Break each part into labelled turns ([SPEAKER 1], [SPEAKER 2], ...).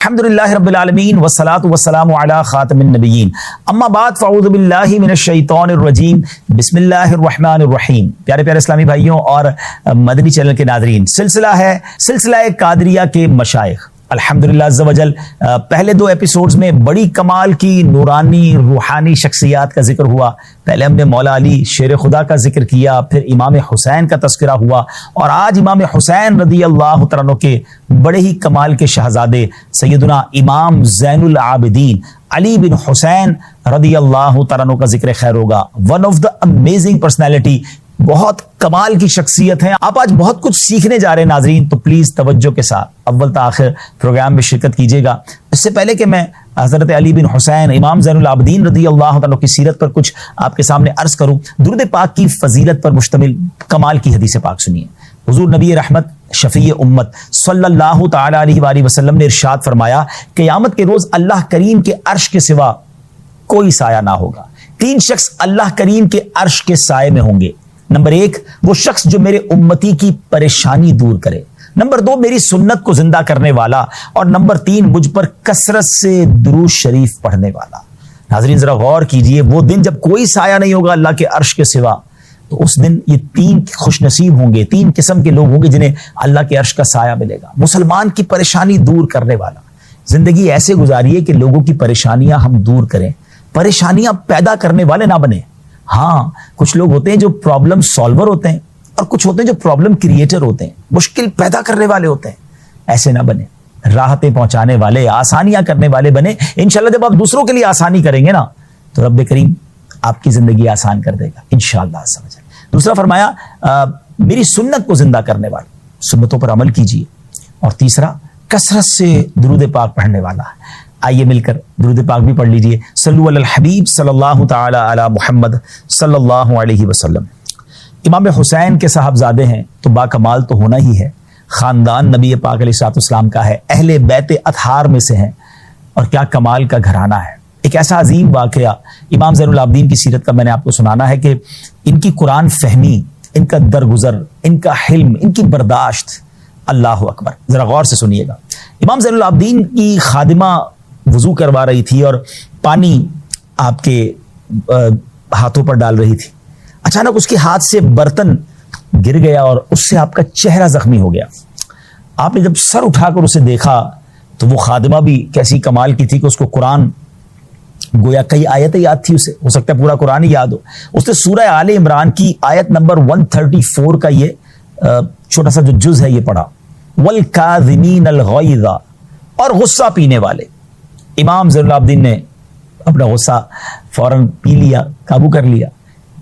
[SPEAKER 1] الحمدللہ رب العالمین والصلاة والسلام علی خاتم النبیین اما بعد فاعوذ باللہ من الشیطان الرجیم بسم اللہ الرحمن الرحیم۔ پیارے پیارے اسلامی بھائیوں اور مدنی چینل کے ناظرین، سلسلہ قادریہ کے مشائخ الحمدللہ عز و جل۔ پہلے دو ایپیسوڈز میں بڑی کمال کی نورانی روحانی شخصیات کا ذکر ہوا۔ پہلے ہم نے مولا علی شیر خدا کا ذکر کیا، پھر امام حسین کا تذکرہ ہوا، اور آج امام حسین رضی اللہ تعالیٰ عنہ کے بڑے ہی کمال کے شہزادے سیدنا امام زین العابدین علی بن حسین رضی اللہ تعالیٰ عنہ کا ذکر خیر ہوگا۔ One of the amazing personality, بہت کمال کی شخصیت ہیں۔ آپ آج بہت کچھ سیکھنے جا رہے ہیں ناظرین، تو پلیز توجہ کے ساتھ اول تا آخر پروگرام میں شرکت کیجیے گا۔ اس سے پہلے کہ میں حضرت علی بن حسین امام زین العابدین رضی اللہ عنہ کی سیرت پر کچھ آپ کے سامنے عرض کروں، درود پاک کی فضیلت پر مشتمل کمال کی حدیث پاک سنیے۔ حضور نبی رحمت شفیع امت صلی اللہ تعالی علیہ وآلہ وسلم نے ارشاد فرمایا، قیامت کے روز اللہ کریم کے عرش کے سوا کوئی سایہ نہ ہوگا۔ تین شخص اللہ کریم کے عرش کے سائے میں ہوں گے۔ نمبر ایک، وہ شخص جو میرے امتی کی پریشانی دور کرے۔ نمبر دو، میری سنت کو زندہ کرنے والا، اور نمبر تین، مجھ پر کثرت سے درود شریف پڑھنے والا۔ ناظرین ذرا غور کیجئے، وہ دن جب کوئی سایہ نہیں ہوگا اللہ کے عرش کے سوا، تو اس دن یہ تین خوش نصیب ہوں گے، تین قسم کے لوگ ہوں گے جنہیں اللہ کے عرش کا سایہ ملے گا۔ مسلمان کی پریشانی دور کرنے والا۔ زندگی ایسے گزاریے کہ لوگوں کی پریشانیاں ہم دور کریں، پریشانیاں پیدا کرنے والے نہ بنیں۔ ہاں، کچھ لوگ ہوتے ہیں جو پرابلم سالور ہوتے ہیں، اور کچھ ہوتے ہیں جو پرابلم کریٹر ہوتے ہیں، مشکل پیدا کرنے والے ہوتے ہیں۔ ایسے نہ بنے، راحتیں پہنچانے والے، آسانیاں کرنے والے بنے۔ انشاءاللہ جب آپ دوسروں کے لیے آسانی کریں گے نا، تو رب کریم آپ کی زندگی آسان کر دے گا انشاءاللہ سمجھ۔ دوسرا فرمایا میری سنت کو زندہ کرنے والا، سنتوں پر عمل کیجیے۔ اور تیسرا، کثرت سے درود پاک پڑھنے والا۔ آئیے مل کر درود پاک بھی پڑھ لیجئے۔ صلو علی الحبیب صلی اللہ تعالی علی محمد صلی اللہ علیہ وسلم۔ امام حسین کے صاحبزادے ہیں تو با کمال تو ہونا ہی ہے، خاندان نبی پاک علیہ الصلوۃ والسلام کا ہے، اہل بیت اطہار میں سے ہیں، اور کیا کمال کا گھرانہ ہے۔ ایک ایسا عظیم واقعہ امام زین العابدین کی سیرت کا میں نے آپ کو سنانا ہے کہ ان کی قرآن فہمی، ان کا درگزر، ان کا حلم، ان کی برداشت، اللہ اکبر۔ ذرا غور سے سنیے گا۔ امام زین العابدین کی خادمہ وضو کروا رہی تھی اور پانی آپ کے ہاتھوں پر ڈال رہی تھی۔ اچانک اس کے ہاتھ سے برتن گر گیا اور اس سے آپ کا چہرہ زخمی ہو گیا۔ آپ نے جب سر اٹھا کر اسے دیکھا تو وہ خادمہ بھی کیسی کمال کی تھی کہ اس کو قرآن گویا کئی آیتیں یاد تھی، اسے ہو سکتا ہے پورا قرآن ہی یاد ہو۔ اس نے سورہ آل عمران کی آیت نمبر 134 کا یہ چھوٹا سا جو جز ہے یہ پڑھا، وَالْكَاظِمِينَ الْغَيْظَ، اور غصہ پینے والے۔ امام زین العابدین نے اپنا غصہ فوراً پی لیا، قابو کر لیا۔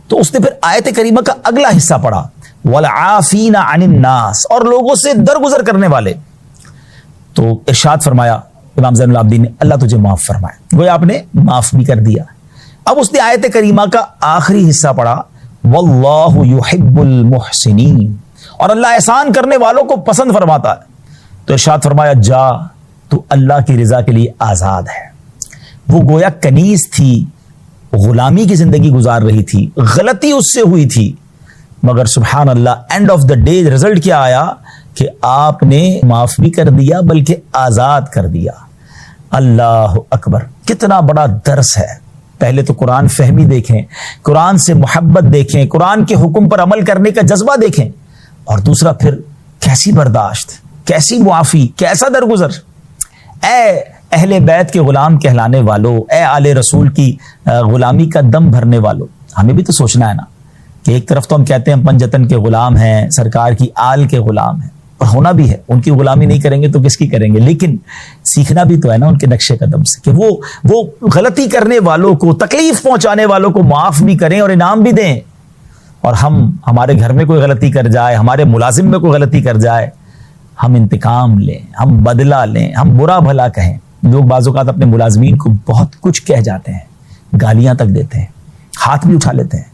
[SPEAKER 1] تو اس نے پھر آیت کریمہ کا اگلا حصہ پڑھا، وَالْعَافِينَ عَنِ النَّاسِ، اور لوگوں سے درگزر کرنے والے۔ تو ارشاد فرمایا امام زین العابدین نے، اللہ تجھے معاف فرمائے، گویا آپ نے معاف بھی کر دیا۔ اب اس نے آیت کریمہ کا آخری حصہ پڑھا، وَاللَّهُ يُحِبُّ الْمُحْسِنِينَ، اور اللہ احسان کرنے والوں کو پسند فرماتا ہے۔ تو ارشاد فرمایا، جا تو اللہ کی رضا کے لیے آزاد ہے۔ وہ گویا کنیز تھی، غلامی کی زندگی گزار رہی تھی، غلطی اس سے ہوئی تھی، مگر سبحان اللہ end of the day result کیا آیا کہ آپ نے معاف بھی کر دیا بلکہ آزاد کر دیا۔ اللہ اکبر، کتنا بڑا درس ہے۔ پہلے تو قرآن فہمی دیکھیں، قرآن سے محبت دیکھیں، قرآن کے حکم پر عمل کرنے کا جذبہ دیکھیں، اور دوسرا پھر کیسی برداشت، کیسی معافی، کیسا درگزر۔ اے اہل بیت کے غلام کہلانے والوں، اے آل رسول کی غلامی کا دم بھرنے والوں، ہمیں بھی تو سوچنا ہے نا کہ ایک طرف تو ہم کہتے ہیں پنجتن کے غلام ہیں، سرکار کی آل کے غلام ہیں، اور ہونا بھی ہے، ان کی غلامی نہیں کریں گے تو کس کی کریں گے، لیکن سیکھنا بھی تو ہے نا ان کے نقش قدم سے کہ وہ غلطی کرنے والوں کو، تکلیف پہنچانے والوں کو معاف بھی کریں اور انعام بھی دیں۔ اور ہمارے گھر میں کوئی غلطی کر جائے، ہمارے ملازم میں کوئی غلطی کر جائے، ہم انتقام لیں، ہم بدلہ لیں، ہم برا بھلا کہیں۔ لوگ بعض اوقات اپنے ملازمین کو بہت کچھ کہہ جاتے ہیں، گالیاں تک دیتے ہیں، ہاتھ بھی اٹھا لیتے ہیں،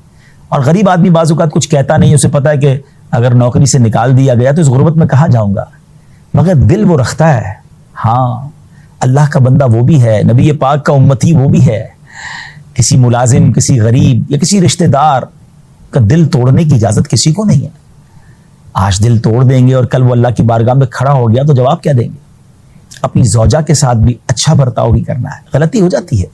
[SPEAKER 1] اور غریب آدمی بعض اوقات کچھ کہتا نہیں، اسے پتا ہے کہ اگر نوکری سے نکال دیا گیا تو اس غربت میں کہاں جاؤں گا، مگر دل وہ رکھتا ہے۔ ہاں، اللہ کا بندہ وہ بھی ہے، نبی پاک کا امتی وہ بھی ہے۔ کسی ملازم، کسی غریب یا کسی رشتہ دار کا دل توڑنے کی اجازت کسی کو نہیں ہے۔ آج دل توڑ دیں گے اور کل وہ اللہ کی بارگاہ میں کھڑا ہو گیا تو جواب کیا دیں گے؟ اپنی زوجہ کے ساتھ بھی اچھا برتاؤ ہی کرنا ہے. غلطی ہو جاتی ہے.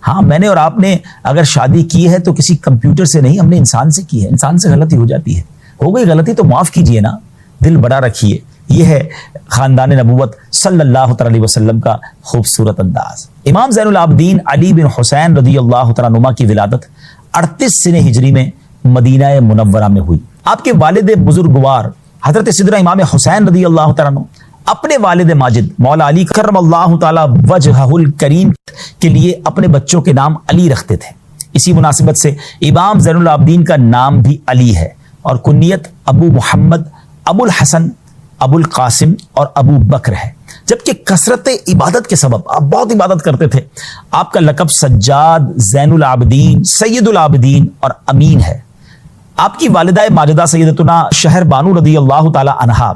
[SPEAKER 1] ہاں میں نے اور آپ نے اگر شادی کی ہے تو کسی کمپیوٹر سے نہیں, ہم نے انسان سے کی ہے. انسان سے غلطی ہو جاتی ہے, ہو گئی غلطی تو معاف کیجئے نا, دل بڑا رکھیے. یہ ہے خاندان نبوت صلی اللہ تعالی علیہ وسلم کا خوبصورت انداز. امام زین العابدین علی بن حسین رضی اللہ تعالیٰ عنہما کی ولادت 38 سنہ ہجری میں مدینہ منورہ میں ہوئی. آپ کے والد بزرگوار حضرت سیدنا امام حسین رضی اللہ تعالیٰ عنہ اپنے والد ماجد مولا علی کرم اللہ تعالی وجہہ الکریم کے لیے اپنے بچوں کے نام علی رکھتے تھے. اسی مناسبت سے امام زین العابدین کا نام بھی علی ہے اور کنیت ابو محمد, ابو الحسن, ابو القاسم اور ابو بکر ہے. جبکہ کثرت عبادت کے سبب آپ بہت عبادت کرتے تھے. آپ کا لقب سجاد, زین العابدین, سید العابدین اور امین ہے. آپ کی والدہ ماجدہ سیدتنا شہر بانو رضی اللہ تعالی عنہا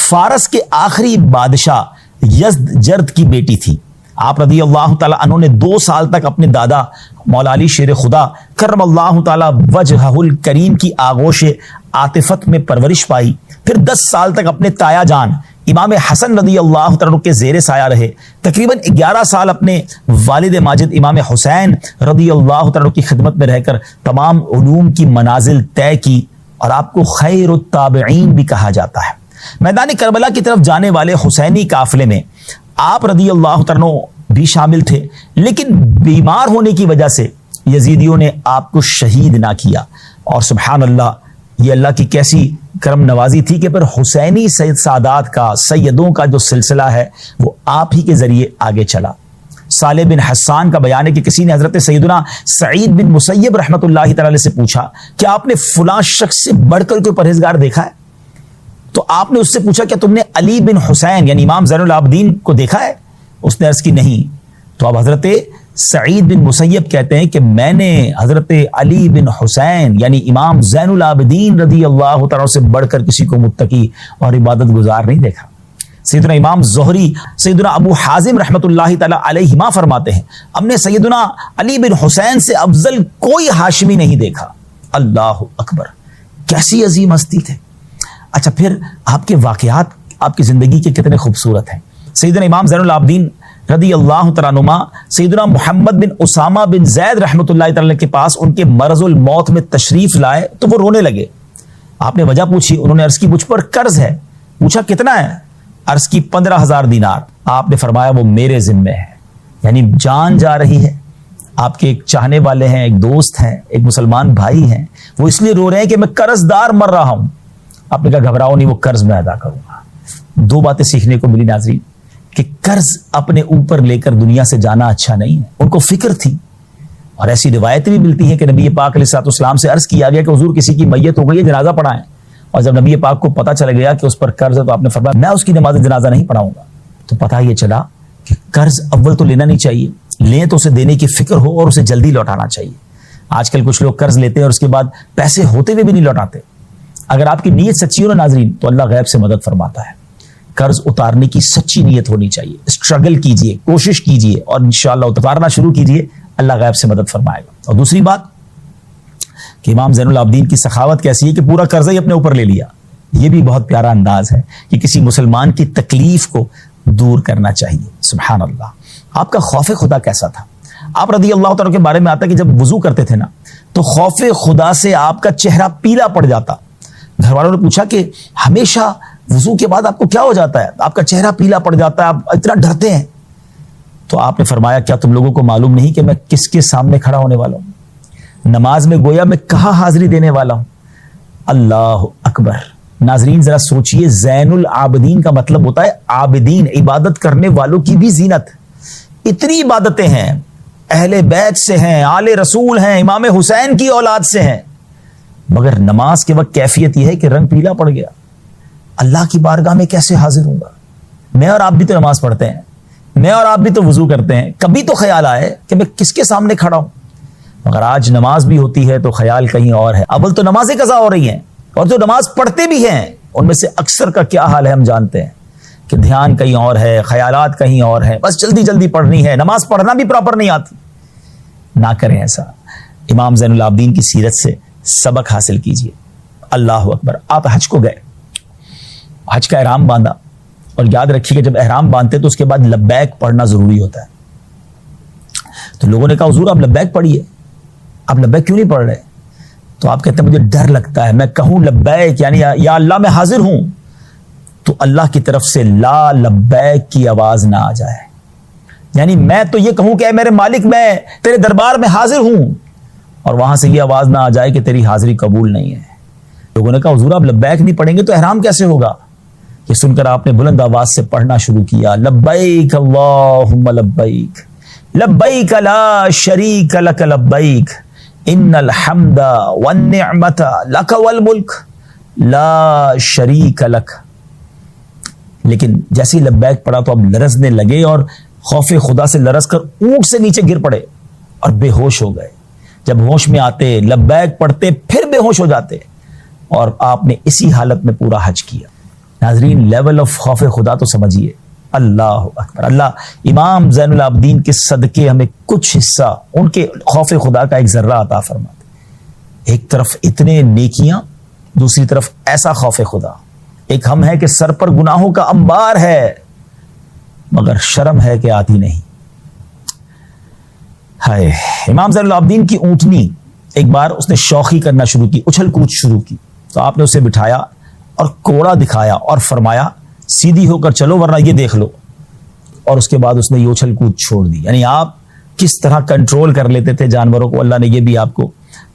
[SPEAKER 1] فارس کے آخری بادشاہ یزدجرد کی بیٹی تھی. آپ رضی اللہ تعالی عنہ نے 2 سال تک اپنے دادا مولا علی شیر خدا کرم اللہ تعالی وجہہ الکریم کی آغوش عاطفت میں پرورش پائی. پھر 10 سال تک اپنے تایا جان امام حسن رضی اللہ تعالیٰ کے زیر سایہ رہے. تقریباً 11 سال اپنے والد ماجد امام حسین رضی اللہ تعالیٰ کی خدمت میں رہ کر تمام علوم کی منازل طے کی اور آپ کو خیر التابعین بھی کہا جاتا ہے. میدان کربلا کی طرف جانے والے حسینی قافلے میں آپ رضی اللہ تعالیٰ بھی شامل تھے, لیکن بیمار ہونے کی وجہ سے یزیدیوں نے آپ کو شہید نہ کیا. اور سبحان اللہ, یہ اللہ کی کیسی کرم نوازی تھی کہ پھر حسینی سید سادات کا, سیدوں کا جو سلسلہ ہے وہ آپ ہی کے ذریعے آگے چلا. صالح بن حسان کا بیان ہے کہ کسی نے حضرت سیدنا سعید بن مسیب رحمۃ اللہ تعالی سے پوچھا کہ آپ نے فلاں شخص سے بڑھ کر کوئی پرہیزگار دیکھا ہے؟ تو آپ نے اس سے پوچھا کہ تم نے علی بن حسین یعنی امام زین العابدین کو دیکھا ہے؟ اس نے عرض کی نہیں. تو اب حضرت سعید بن مسیب کہتے ہیں کہ میں نے حضرت علی بن حسین یعنی امام زین العابدین رضی اللہ تعالیٰ سے بڑھ کر کسی کو متقی اور عبادت گزار نہیں دیکھا. سیدنا امام زہری, سیدنا ابو حازم رحمۃ اللہ تعالیٰ علیہما فرماتے ہیں ہم نے سیدنا علی بن حسین سے افضل کوئی ہاشمی نہیں دیکھا. اللہ اکبر, کیسی عظیم ہستی تھے. اچھا, پھر آپ کے واقعات آپ کی زندگی کے کتنے خوبصورت ہیں. سیدنا امام زین العابدین رضی اللہ تعالیٰ عنہ سیدنا محمد بن اسامہ بن زید رحمۃ اللہ تعالیٰ کے پاس ان کے مرض الموت میں تشریف لائے تو وہ رونے لگے. آپ نے وجہ پوچھی, انہوں نے عرض کی مجھ پر قرض ہے. پوچھا کتنا ہے؟ عرض کی 15,000 دینار. آپ نے فرمایا وہ میرے ذمے ہے, یعنی جان جا رہی ہے. آپ کے ایک چاہنے والے ہیں, ایک دوست ہیں, ایک مسلمان بھائی ہیں, وہ اس لیے رو رہے ہیں کہ میں قرض دار مر رہا ہوں. آپ نے کہا گھبراؤ نہیں, وہ قرض میں ادا کروں گا. 2 باتیں سیکھنے کو ملی ناظرین کہ قرض اپنے اوپر لے کر دنیا سے جانا اچھا نہیں ہے. ان کو فکر تھی اور ایسی روایتیں بھی ملتی ہیں کہ نبی پاک علیہ الصلوۃ والسلام سے عرض کیا گیا کہ حضور کسی کی میت ہو گئی ہے, جنازہ پڑھائیں. اور جب نبی پاک کو پتہ چل گیا کہ اس پر قرض ہے تو آپ نے فرمایا میں اس کی نماز جنازہ نہیں پڑھاؤں گا. تو پتہ یہ چلا کہ قرض اول تو لینا نہیں چاہیے, لیں تو اسے دینے کی فکر ہو اور اسے جلدی لوٹانا چاہیے. آج کل کچھ لوگ قرض لیتے ہیں اور اس کے بعد پیسے ہوتے ہوئے بھی نہیں لوٹاتے. اگر آپ کی نیت سچی ہو نا ناظرین تو اللہ غیب سے مدد فرماتا ہے. قرض اتارنے کی سچی نیت ہونی چاہیے, اسٹرگل کیجئے, کوشش کیجئے اور انشاءاللہ اتارنا شروع کیجئے, اللہ غیب سے مدد فرمائے گا. اور دوسری بات کہ امام زین العابدین کی سخاوت کیسی ہے کہ پورا قرضہ ہی اپنے اوپر لے لیا. یہ بھی بہت پیارا انداز ہے کہ کسی مسلمان کی تکلیف کو دور کرنا چاہیے. سبحان اللہ. آپ کا خوف خدا کیسا تھا؟ آپ رضی اللہ تعالیٰ کے بارے میں آتا ہے کہ جب وضو کرتے تھے نا تو خوف خدا سے آپ کا چہرہ پیلا پڑ جاتا. گھر والوں نے پوچھا کہ ہمیشہ وضو کے بعد آپ کو کیا ہو جاتا ہے, آپ کا چہرہ پیلا پڑ جاتا ہے, آپ اتنا ڈرتے ہیں. تو آپ نے فرمایا کیا تم لوگوں کو معلوم نہیں کہ میں کس کے سامنے کھڑا ہونے والا ہوں؟ نماز میں گویا میں کہاں حاضری دینے والا ہوں. اللہ اکبر. ناظرین ذرا سوچئے, زین العابدین کا مطلب ہوتا ہے عابدین, عبادت کرنے والوں کی بھی زینت. اتنی عبادتیں ہیں, اہل بیت سے ہیں, آل رسول ہیں, امام حسین کی اولاد سے ہیں, مگر نماز کے وقت کیفیت یہ ہے کہ رنگ پیلا پڑ گیا. اللہ کی بارگاہ میں کیسے حاضر ہوں گا؟ میں اور آپ بھی تو نماز پڑھتے ہیں, میں اور آپ بھی تو وضو کرتے ہیں, کبھی تو خیال آئے کہ میں کس کے سامنے کھڑا ہوں. مگر آج نماز بھی ہوتی ہے تو خیال کہیں اور ہے. اول تو نمازیں قضا ہو رہی ہیں اور جو نماز پڑھتے بھی ہیں ان میں سے اکثر کا کیا حال ہے ہم جانتے ہیں کہ دھیان کہیں اور ہے, خیالات کہیں اور ہیں, بس جلدی جلدی پڑھنی ہے, نماز پڑھنا بھی پراپر نہیں آتی. نہ کریں ایسا. امام زین العابدین کی سیرت سے سبق حاصل کیجئے. اللہ اکبر. آپ حج کو گئے, حج کا احرام باندھا, اور یاد رکھیے کہ جب احرام باندھتے تو اس کے بعد لبیک پڑھنا ضروری ہوتا ہے. تو لوگوں نے کہا حضور آپ لبیک پڑھیے. آپ لبیک کیوں نہیں پڑھ رہے؟ تو آپ کہتے ہیں مجھے ڈر لگتا ہے، میں کہوں لبیک یعنی یا اللہ میں حاضر ہوں تو اللہ کی طرف سے لا لبیک کی آواز نہ آ جائے. یعنی میں تو یہ کہوں کہ اے میرے مالک میں تیرے دربار میں حاضر ہوں، اور وہاں سے یہ آواز نہ آ جائے کہ تیری حاضری قبول نہیں ہے. لوگوں نے کہا حضور آپ لبیک نہیں پڑھیں گے تو احرام کیسے ہوگا؟ یہ سن کر آپ نے بلند آواز سے پڑھنا شروع کیا، لبیک اللہم لبیک لبیک لا شریک لک لبیک ان الحمد والنعمت لک والملک لا شریک لک. لیکن جیسے ہی لبیک پڑھا تو اب لرزنے لگے اور خوف خدا سے لرز کر اونٹ سے نیچے گر پڑے اور بے ہوش ہو گئے. جب ہوش میں آتے لبیک پڑھتے پھر بے ہوش ہو جاتے، اور آپ نے اسی حالت میں پورا حج کیا. ناظرین لیول آف خوف خدا تو سمجھیے. اللہ اکبر. اللہ امام زین العابدین کے صدقے ہمیں کچھ حصہ ان کے خوف خدا کا ایک ذرہ عطا فرماتے. ایک طرف اتنے نیکیاں، دوسری طرف ایسا خوف خدا. ایک ہم ہے کہ سر پر گناہوں کا انبار ہے مگر شرم ہے کہ آتی نہیں. ہائے. امام زین العابدین کی اونٹنی ایک بار اس نے شوخی کرنا شروع کی، اچھل کود شروع کی. تو آپ نے اسے بٹھایا اور کوڑا دکھایا اور فرمایا سیدھی ہو کر چلو ورنہ یہ دیکھ لو. اور اس کے بعد اس نے یہ اچھل کود چھوڑ دی. یعنی آپ کس طرح کنٹرول کر لیتے تھے جانوروں کو، اللہ نے یہ بھی آپ کو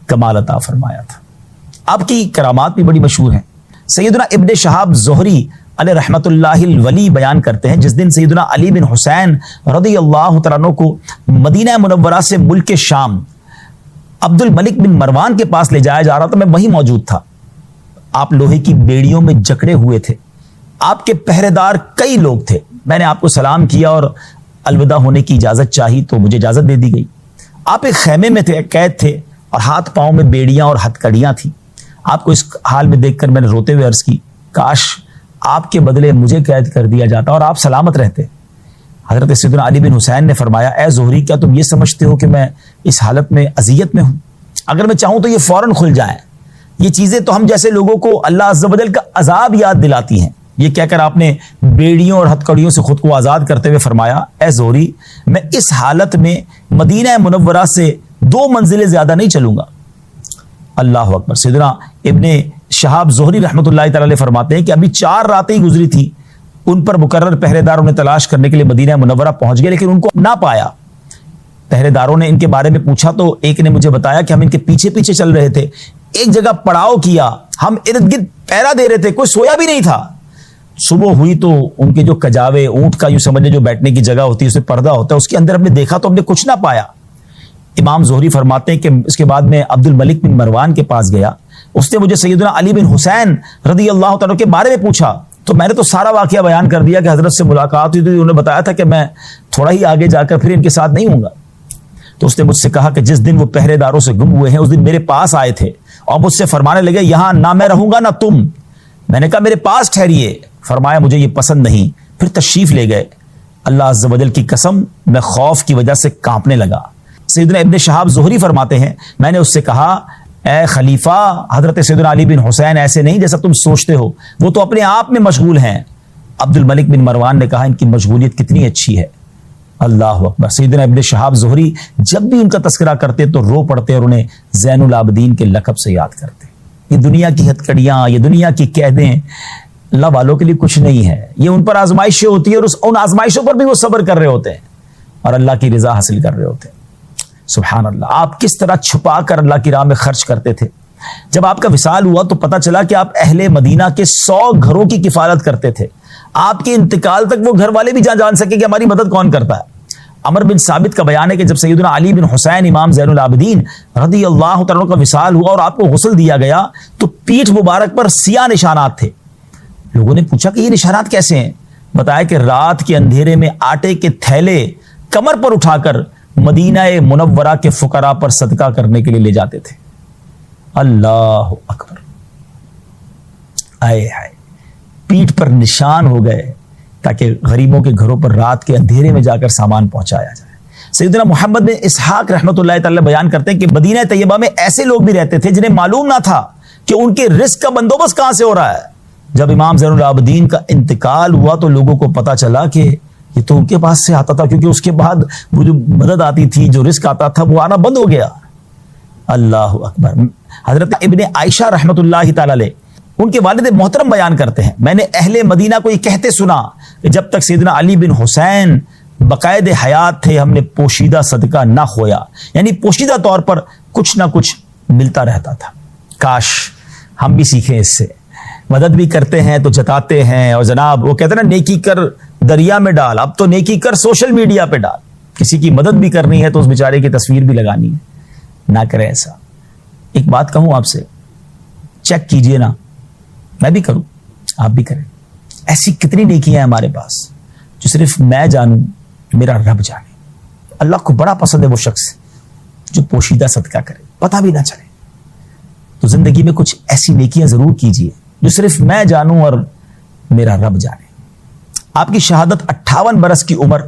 [SPEAKER 1] کمال عطا فرمایا تھا. آپ کی کرامات بھی بڑی مشہور ہیں. سیدنا ابن شہاب زہری علیہ رحمت اللہ الولی بیان کرتے ہیں جس دن سیدنا علی بن حسین رضی اللہ تعالیٰ عنہ کو مدینہ منورہ سے ملک شام عبد الملک بن مروان کے پاس لے جایا جا رہا تھا، میں وہیں موجود تھا. آپ لوہے کی بیڑیوں میں جکڑے ہوئے تھے. آپ کے پہرے دار کئی لوگ تھے. میں نے آپ کو سلام کیا اور الوداع ہونے کی اجازت چاہی تو مجھے اجازت دے دی گئی. آپ ایک خیمے میں تھے، قید تھے، اور ہاتھ پاؤں میں بیڑیاں اور ہتکڑیاں تھیں. آپ کو اس حال میں دیکھ کر میں نے روتے ہوئے عرض کی کاش آپ کے بدلے مجھے قید کر دیا جاتا اور آپ سلامت رہتے. حضرت سیدنا علی بن حسین نے فرمایا اے زہری کیا تم یہ سمجھتے ہو کہ میں اس حالت میں اذیت میں ہوں؟ اگر میں چاہوں تو یہ فوراً کھل جائیں. یہ چیزیں تو ہم جیسے لوگوں کو اللہ عز و جل کا عذاب یاد دلاتی ہیں. یہ کہہ کر آپ نے بیڑیوں اور ہتکڑیوں سے خود کو آزاد کرتے ہوئے فرمایا اے زہری میں اس حالت میں مدینہ منورہ سے 2 منزلیں زیادہ نہیں چلوں گا. اللہ اکبر. سیدنا ابن شہاب زہری رحمۃ اللہ تعالی فرماتے ہیں کہ ابھی 4 راتیں ہی گزری تھی، ان پر مقرر پہرے دار انہیں تلاش کرنے کے لیے مدینہ منورہ پہنچ گئے لیکن ان کو نہ پایا. پہرے داروں نے ان کے بارے میں پوچھا تو ایک نے مجھے بتایا کہ ہم ان کے پیچھے پیچھے چل رہے تھے، ایک جگہ پڑاؤ کیا، ہم ارد گرد پہرا دے رہے تھے، کوئی سویا بھی نہیں تھا. صبح ہوئی تو ان کے جو کجاوے اونٹ کا یوں سمجھے جو بیٹھنے کی جگہ ہوتی ہے اسے پردہ ہوتا ہے، اس کے اندر ہم نے دیکھا تو ہم نے کچھ نہ پایا. امام زہری فرماتے ہیں کہ اس کے بعد میں عبد الملک بن مروان کے پاس گیا. اس نے مجھے سیدنا علی بن حسین رضی اللہ تعالیٰ کے بارے میں پوچھا تو میں نے تو سارا واقعہ بیان کر دیا کہ حضرت سے ملاقات ہوئی تھی، انہوں نے بتایا تھا کہ میں تھوڑا ہی آگے جا کر پھر ان کے ساتھ نہیں ہوں گا. تو اس نے مجھ سے کہا کہ جس دن وہ پہرے داروں سے گم ہوئے ہیں اس دن میرے پاس آئے تھے اور مجھ سے فرمانے لگے یہاں نہ میں رہوں گا نہ تم. میں نے کہا میرے پاس ٹھہریے. فرمایا مجھے یہ پسند نہیں. پھر تشریف لے گئے. اللہ عز و جل کی قسم میں خوف کی وجہ سے کانپنے لگا. سیدنا ابن شہاب زہری فرماتے ہیں میں نے اس سے کہا اے خلیفہ حضرت سیدنا علی بن حسین ایسے نہیں جیسا تم سوچتے ہو، وہ تو اپنے آپ میں مشغول ہیں. عبد الملک بن مروان نے کہا ان کی مشغولیت کتنی اچھی ہے. اللہ اکبر. سیدنا ابن شہاب زہری جب بھی ان کا تذکرہ کرتے تو رو پڑتے اور انہیں زین العابدین کے لقب سے یاد کرتے. یہ دنیا کی ہتکڑیاں، یہ دنیا کی قیدیں اللہ والوں کے لیے کچھ نہیں ہے. یہ ان پر آزمائشیں ہوتی ہیں اور ان آزمائشوں پر بھی وہ صبر کر رہے ہوتے ہیں اور اللہ کی رضا حاصل کر رہے ہوتے ہیں. سبحان اللہ. آپ کس طرح چھپا کر اللہ کی راہ میں خرچ کرتے تھے. جب آپ کا وصال ہوا تو پتہ چلا کہ آپ اہل مدینہ کے 100 گھروں کی کفالت کرتے تھے. آپ کے انتقال تک وہ گھر والے بھی جان سکے کہ ہماری مدد کون کرتا ہے. عمر بن ثابت کا بیان ہے کہ جب سیدنا علی بن حسین امام زین العابدین رضی اللہ تعالیٰ کا وصال ہوا اور آپ کو غسل دیا گیا تو پیٹھ مبارک پر سیاہ نشانات تھے. لوگوں نے پوچھا کہ یہ نشانات کیسے ہیں؟ بتایا کہ رات کے اندھیرے میں آٹے کے تھیلے کمر پر اٹھا کر مدینہ منورہ کے فقراء پر صدقہ کرنے کے لیے لے جاتے تھے. اللہ اکبر. آئے ہائے. پیٹھ پر نشان ہو گئے تاکہ غریبوں کے گھروں پر رات کے اندھیرے میں جا کر سامان پہنچایا جائے. سیدنا محمد بن اسحاق رحمۃ اللہ تعالی بیان کرتے ہیں کہ مدینہ طیبہ میں ایسے لوگ بھی رہتے تھے جنہیں معلوم نہ تھا کہ ان کے رزق کا بندوبست کہاں سے ہو رہا ہے. جب امام زین العابدین کا انتقال ہوا تو لوگوں کو پتا چلا کہ یہ تو ان کے پاس سے آتا تھا، کیونکہ اس کے بعد وہ جو مدد آتی تھی، جو رزق آتا تھا، وہ آنا بند ہو گیا۔ اللہ اکبر۔ حضرت ابن عائشہ رحمۃ اللہ تعالی علیہ، ان کے والد محترم بیان کرتے ہیں، میں نے اہل مدینہ کو یہ کہتے سنا کہ جب تک سیدنا علی بن حسین بقائد حیات تھے ہم نے پوشیدہ صدقہ نہ کھویا، یعنی پوشیدہ طور پر کچھ نہ کچھ ملتا رہتا تھا۔ کاش ہم بھی سیکھیں اس سے، مدد بھی کرتے ہیں تو جتاتے ہیں، اور جناب وہ کہتے ہیں نا نیکی کر دریا میں ڈال، اب تو نیکی کر سوشل میڈیا پہ ڈال۔ کسی کی مدد بھی کرنی ہے تو اس بیچارے کی تصویر بھی لگانی ہے، نہ کریں ایسا۔ ایک بات کہوں آپ سے، چیک کیجئے نا، میں بھی کروں آپ بھی کریں، ایسی کتنی نیکیاں ہیں ہمارے پاس جو صرف میں جانوں، میرا رب جانے۔ اللہ کو بڑا پسند ہے وہ شخص جو پوشیدہ صدقہ کرے، پتہ بھی نہ چلے۔ تو زندگی میں کچھ ایسی نیکیاں ضرور کیجئے جو صرف میں جانوں اور میرا رب جانے۔ آپ کی شہادت 58 برس کی عمر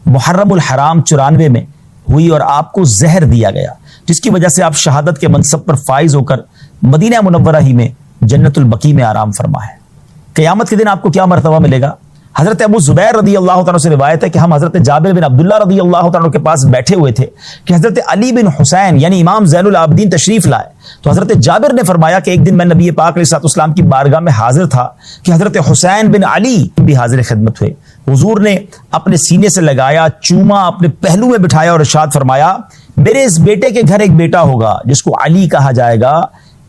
[SPEAKER 1] محرم الحرام 94 میں ہوئی اور آپ کو زہر دیا گیا، جس کی وجہ سے آپ شہادت کے منصب پر فائز ہو کر مدینہ منورہ ہی میں جنت البقیع میں آرام فرما ہے۔ قیامت کے دن آپ کو کیا مرتبہ ملے گا؟ حضرت ابو زبیر رضی اللہ تعالیٰ سے روایت ہے کہ ہم حضرت جابر بن عبداللہ رضی اللہ تعالیٰ کے پاس بیٹھے ہوئے تھے کہ حضرت علی بن حسین یعنی امام زین العابدین تشریف لائے، تو حضرت جابر نے فرمایا کہ ایک دن میں نبی پاک علیہ الصلوۃ والسلام کی بارگاہ میں حاضر تھا کہ حضرت حسین بن علی بھی حاضر خدمت ہوئے۔ حضور نے اپنے سینے سے لگایا، چوما، اپنے پہلو میں بٹھایا اور ارشاد فرمایا، میرے اس بیٹے کے گھر ایک بیٹا ہوگا جس کو علی کہا جائے گا،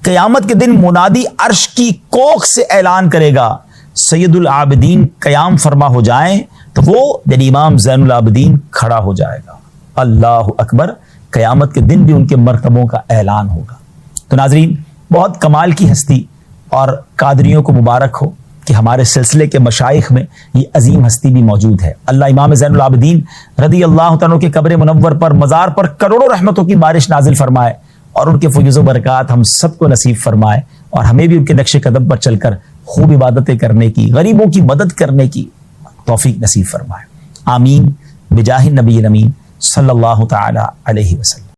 [SPEAKER 1] قیامت کے دن منادی عرش کی کوکھ سے اعلان کرے گا، سید العابدین قیام فرما ہو جائیں تو وہ یعنی امام زین العابدین کھڑا ہو جائے گا۔ اللہ اکبر۔ قیامت کے دن بھی ان کے مرتبوں کا اعلان ہوگا۔ تو ناظرین، بہت کمال کی ہستی، اور قادریوں کو مبارک ہو کہ ہمارے سلسلے کے مشائخ میں یہ عظیم ہستی بھی موجود ہے۔ اللہ امام زین العابدین رضی اللہ تعالیٰ کے قبر منور پر، مزار پر کروڑوں رحمتوں کی بارش نازل فرمائے، اور ان کے فیض و برکات ہم سب کو نصیب فرمائے، اور ہمیں بھی ان کے نقش قدم پر چل کر خوب عبادتیں کرنے کی، غریبوں کی مدد کرنے کی توفیق نصیب فرمائے۔ آمین بجاہ النبی الامین صلی اللہ تعالی علیہ وسلم۔